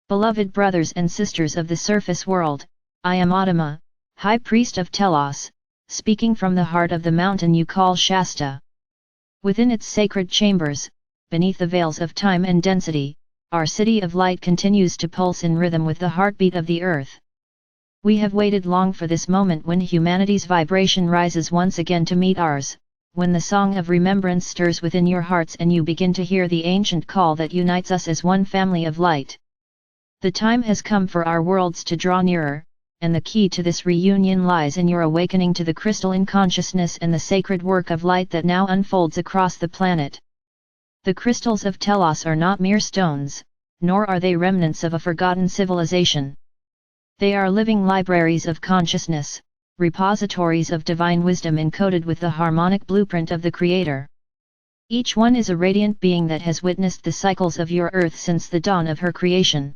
Beloved brothers and sisters of the surface world, I am Adama, High Priest of Telos, speaking from the heart of the mountain you call Shasta. Within its sacred chambers, beneath the veils of time and density, our city of light continues to pulse in rhythm with the heartbeat of the earth. We have waited long for this moment when humanity's vibration rises once again to meet ours, when the song of remembrance stirs within your hearts and you begin to hear the ancient call that unites us as one family of light. The time has come for our worlds to draw nearer, and the key to this reunion lies in your awakening to the crystalline consciousness and the sacred work of light that now unfolds across the planet. The crystals of Telos are not mere stones, nor are they remnants of a forgotten civilization. They are living libraries of consciousness, repositories of divine wisdom encoded with the harmonic blueprint of the Creator. Each one is a radiant being that has witnessed the cycles of your earth since the dawn of her creation.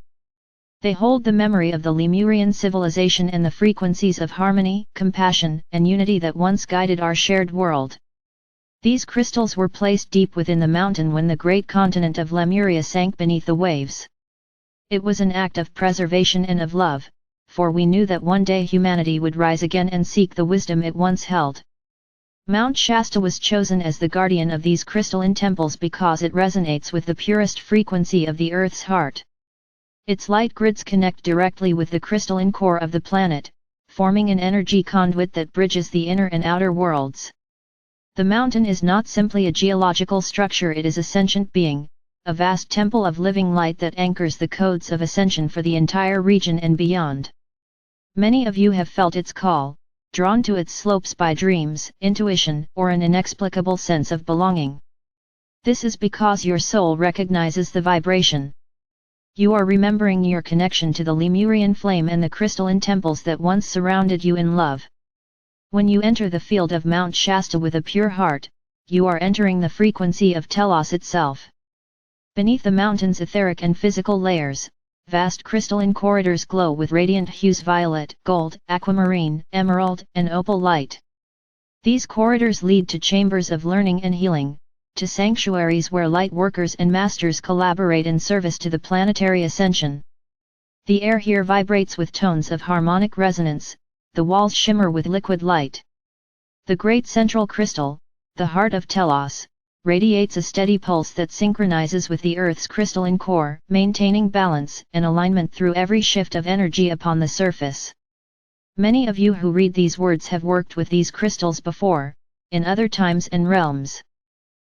They hold the memory of the Lemurian civilization and the frequencies of harmony, compassion, and unity that once guided our shared world. These crystals were placed deep within the mountain when the great continent of Lemuria sank beneath the waves. It was an act of preservation and of love, for we knew that one day humanity would rise again and seek the wisdom it once held. Mount Shasta was chosen as the guardian of these crystalline temples because it resonates with the purest frequency of the Earth's heart. Its light grids connect directly with the crystalline core of the planet, forming an energy conduit that bridges the inner and outer worlds. The mountain is not simply a geological structure, it is a sentient being, a vast temple of living light that anchors the codes of ascension for the entire region and beyond. Many of you have felt its call, drawn to its slopes by dreams, intuition, or an inexplicable sense of belonging. This is because your soul recognizes the vibration. You are remembering your connection to the Lemurian flame and the crystalline temples that once surrounded you in love. When you enter the field of Mount Shasta with a pure heart, you are entering the frequency of Telos itself. Beneath the mountain's etheric and physical layers, vast crystalline corridors glow with radiant hues: violet, gold, aquamarine, emerald, and opal light. These corridors lead to chambers of learning and healing, to sanctuaries where light workers and masters collaborate in service to the planetary ascension. The air here vibrates with tones of harmonic resonance, the walls shimmer with liquid light. The great central crystal, the heart of Telos, radiates a steady pulse that synchronizes with the Earth's crystalline core, maintaining balance and alignment through every shift of energy upon the surface. Many of you who read these words have worked with these crystals before, in other times and realms.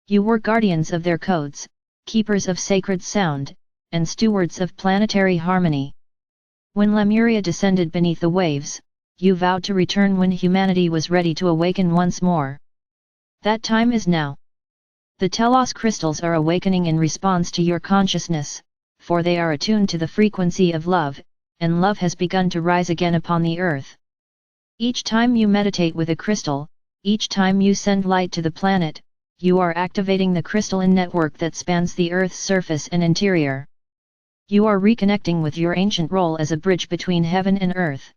You were guardians of their codes, keepers of sacred sound, and stewards of planetary harmony. When Lemuria descended beneath the waves, you vowed to return when humanity was ready to awaken once more. That time is now. The Telos crystals are awakening in response to your consciousness, for they are attuned to the frequency of love, and love has begun to rise again upon the earth. Each time you meditate with a crystal, each time you send light to the planet, you are activating the crystalline network that spans the Earth's surface and interior. You are reconnecting with your ancient role as a bridge between heaven and earth.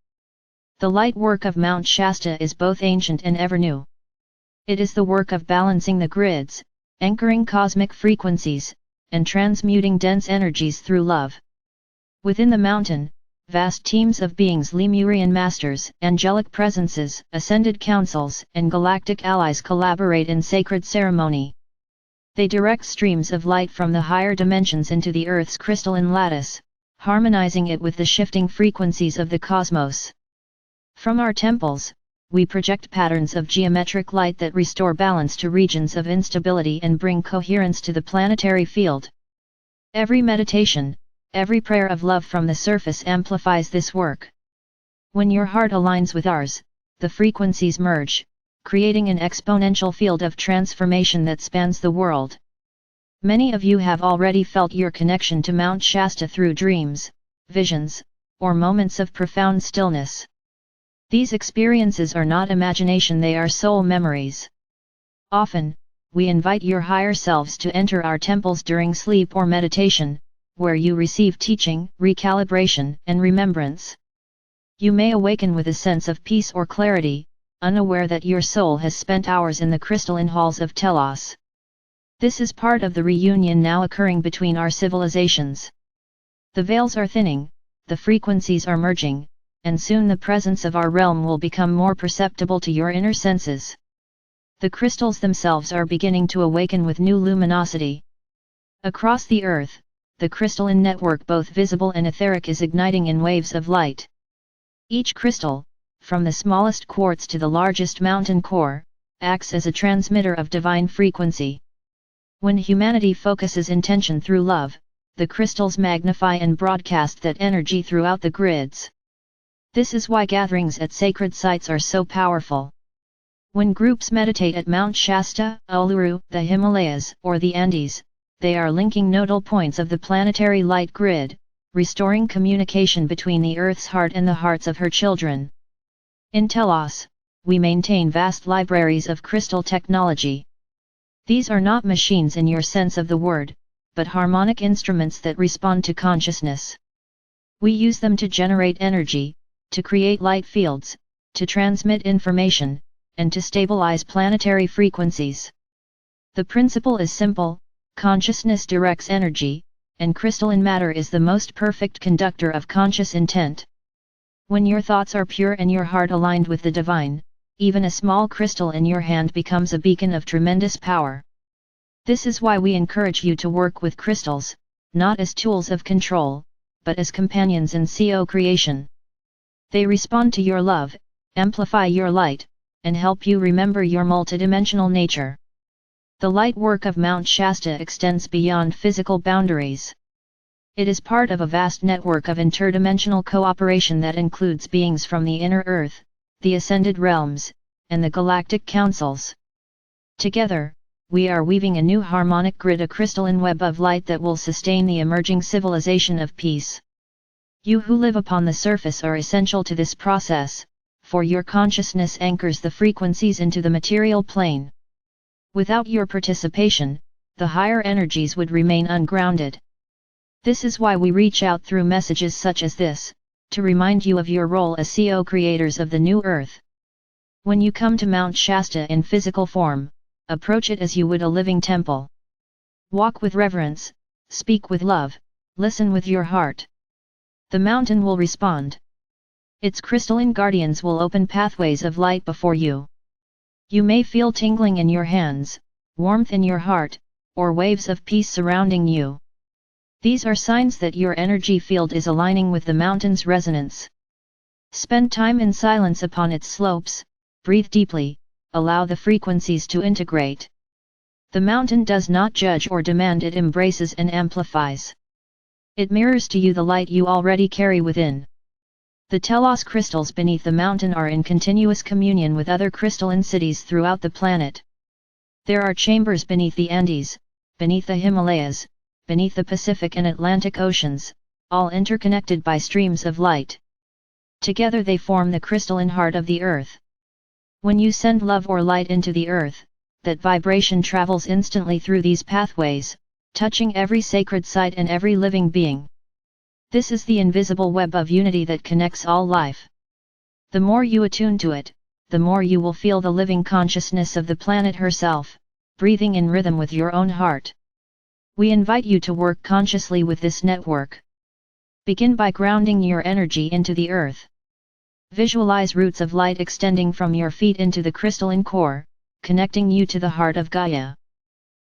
The light work of Mount Shasta is both ancient and ever new. It is the work of balancing the grids, anchoring cosmic frequencies, and transmuting dense energies through love. Within the mountain, vast teams of beings, Lemurian masters, angelic presences, ascended councils, and galactic allies collaborate in sacred ceremony. They direct streams of light from the higher dimensions into the Earth's crystalline lattice, harmonizing it with the shifting frequencies of the cosmos. From our temples, we project patterns of geometric light that restore balance to regions of instability and bring coherence to the planetary field. Every meditation, every prayer of love from the surface amplifies this work. When your heart aligns with ours, the frequencies merge, creating an exponential field of transformation that spans the world. Many of you have already felt your connection to Mount Shasta through dreams, visions, or moments of profound stillness. These experiences are not imagination, they are soul memories. Often, we invite your higher selves to enter our temples during sleep or meditation, where you receive teaching, recalibration, and remembrance. You may awaken with a sense of peace or clarity, unaware that your soul has spent hours in the crystalline halls of Telos. This is part of the reunion now occurring between our civilizations. The veils are thinning, the frequencies are merging, and soon the presence of our realm will become more perceptible to your inner senses. The crystals themselves are beginning to awaken with new luminosity. Across the earth, the crystalline network, both visible and etheric, is igniting in waves of light. Each crystal, from the smallest quartz to the largest mountain core, acts as a transmitter of divine frequency. When humanity focuses intention through love, the crystals magnify and broadcast that energy throughout the grids. This is why gatherings at sacred sites are so powerful. When groups meditate at Mount Shasta, Uluru, the Himalayas, or the Andes, they are linking nodal points of the planetary light grid, restoring communication between the Earth's heart and the hearts of her children. In Telos, we maintain vast libraries of crystal technology. These are not machines in your sense of the word, but harmonic instruments that respond to consciousness. We use them to generate energy, to create light fields, to transmit information, and to stabilize planetary frequencies. The principle is simple: consciousness directs energy, and crystalline matter is the most perfect conductor of conscious intent. When your thoughts are pure and your heart aligned with the divine, even a small crystal in your hand becomes a beacon of tremendous power. This is why we encourage you to work with crystals, not as tools of control, but as companions in co-creation. They respond to your love, amplify your light, and help you remember your multidimensional nature. The light work of Mount Shasta extends beyond physical boundaries. It is part of a vast network of interdimensional cooperation that includes beings from the inner earth, the ascended realms, and the galactic councils. Together, we are weaving a new harmonic grid, a crystalline web of light that will sustain the emerging civilization of peace. You who live upon the surface are essential to this process, for your consciousness anchors the frequencies into the material plane. Without your participation, the higher energies would remain ungrounded. This is why we reach out through messages such as this, to remind you of your role as co-creators of the new earth. When you come to Mount Shasta in physical form, approach it as you would a living temple. Walk with reverence, speak with love, listen with your heart. The mountain will respond. Its crystalline guardians will open pathways of light before you. You may feel tingling in your hands, warmth in your heart, or waves of peace surrounding you. These are signs that your energy field is aligning with the mountain's resonance. Spend time in silence upon its slopes, breathe deeply, allow the frequencies to integrate. The mountain does not judge or demand, it embraces and amplifies. It mirrors to you the light you already carry within. The Telos crystals beneath the mountain are in continuous communion with other crystalline cities throughout the planet. There are chambers beneath the Andes, beneath the Himalayas, beneath the Pacific and Atlantic Oceans, all interconnected by streams of light. Together they form the crystalline heart of the earth. When you send love or light into the earth, that vibration travels instantly through these pathways, touching every sacred site and every living being. This is the invisible web of unity that connects all life. The more you attune to it, the more you will feel the living consciousness of the planet herself, breathing in rhythm with your own heart. We invite you to work consciously with this network. Begin by grounding your energy into the earth. Visualize roots of light extending from your feet into the crystalline core, connecting you to the heart of Gaia.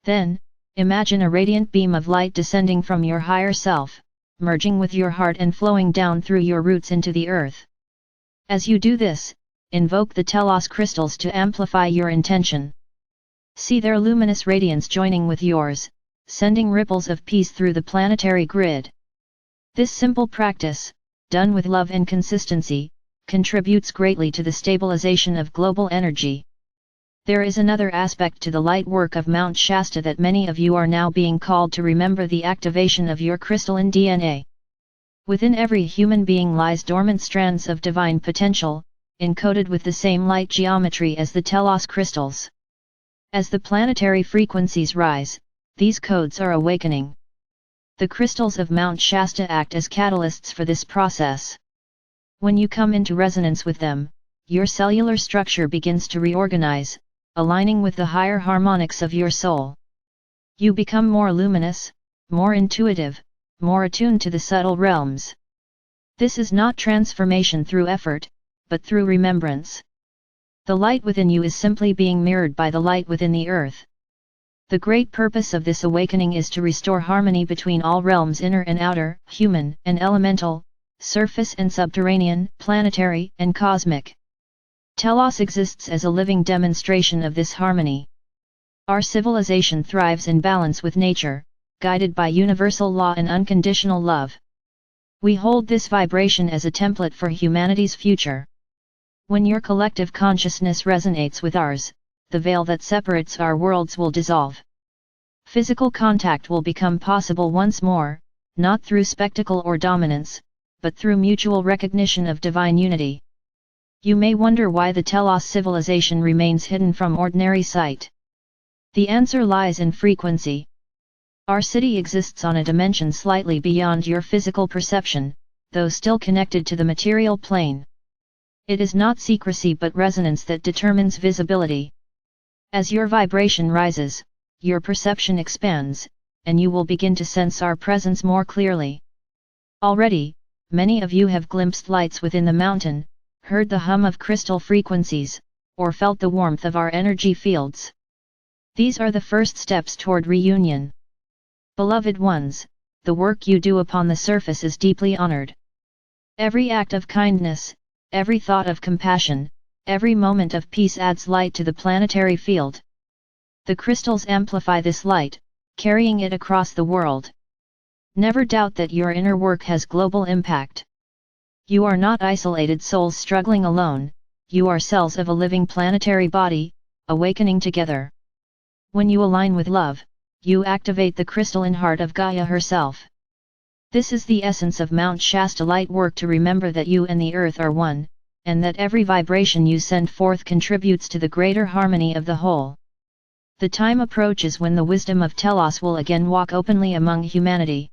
Then, imagine a radiant beam of light descending from your higher self, merging with your heart and flowing down through your roots into the earth. As you do this, invoke the Telos crystals to amplify your intention. See their luminous radiance joining with yours, sending ripples of peace through the planetary grid. This simple practice, done with love and consistency, contributes greatly to the stabilization of global energy. There is another aspect to the light work of Mount Shasta that many of you are now being called to remember: the activation of your crystalline DNA. Within every human being lies dormant strands of divine potential, encoded with the same light geometry as the Telos crystals. As the planetary frequencies rise, these codes are awakening. The crystals of Mount Shasta act as catalysts for this process. When you come into resonance with them, your cellular structure begins to reorganize, aligning with the higher harmonics of your soul. You become more luminous, more intuitive, more attuned to the subtle realms. This is not transformation through effort, but through remembrance. The light within you is simply being mirrored by the light within the earth. The great purpose of this awakening is to restore harmony between all realms, inner and outer, human and elemental, surface and subterranean, planetary and cosmic. Telos exists as a living demonstration of this harmony. Our civilization thrives in balance with nature, guided by universal law and unconditional love. We hold this vibration as a template for humanity's future. When your collective consciousness resonates with ours, the veil that separates our worlds will dissolve. Physical contact will become possible once more, not through spectacle or dominance, but through mutual recognition of divine unity. You may wonder why the Telos civilization remains hidden from ordinary sight. The answer lies in frequency. Our city exists on a dimension slightly beyond your physical perception, though still connected to the material plane. It is not secrecy but resonance that determines visibility. As your vibration rises, your perception expands, and you will begin to sense our presence more clearly. Already, many of you have glimpsed lights within the mountain, heard the hum of crystal frequencies, or felt the warmth of our energy fields. These are the first steps toward reunion. Beloved ones, the work you do upon the surface is deeply honored. Every act of kindness, every thought of compassion, every moment of peace adds light to the planetary field. The crystals amplify this light, carrying it across the world. Never doubt that your inner work has global impact. You are not isolated souls struggling alone, you are cells of a living planetary body, awakening together. When you align with love, you activate the crystalline heart of Gaia herself. This is the essence of Mount Shasta light work, to remember that you and the earth are one, and that every vibration you send forth contributes to the greater harmony of the whole. The time approaches when the wisdom of Telos will again walk openly among humanity.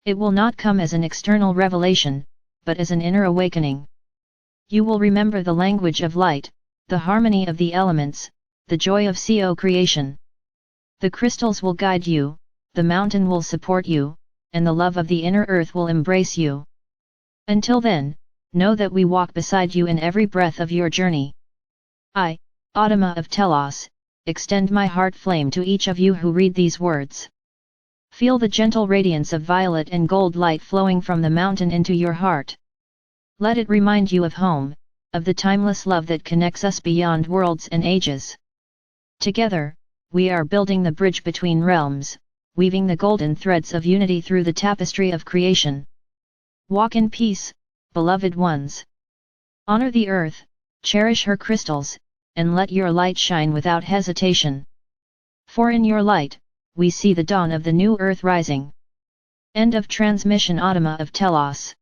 It will not come as an external revelation, but as an inner awakening. You will remember the language of light, the harmony of the elements, the joy of co-creation. The crystals will guide you, the mountain will support you, and the love of the inner earth will embrace you. Until then, know that we walk beside you in every breath of your journey. I, Adama of Telos, extend my heart flame to each of you who read these words. Feel the gentle radiance of violet and gold light flowing from the mountain into your heart. Let it remind you of home, of the timeless love that connects us beyond worlds and ages. Together, we are building the bridge between realms, weaving the golden threads of unity through the tapestry of creation. Walk in peace, beloved ones. Honor the earth, cherish her crystals, and let your light shine without hesitation. For in your light, we see the dawn of the new earth rising. End of transmission. Adama of Telos.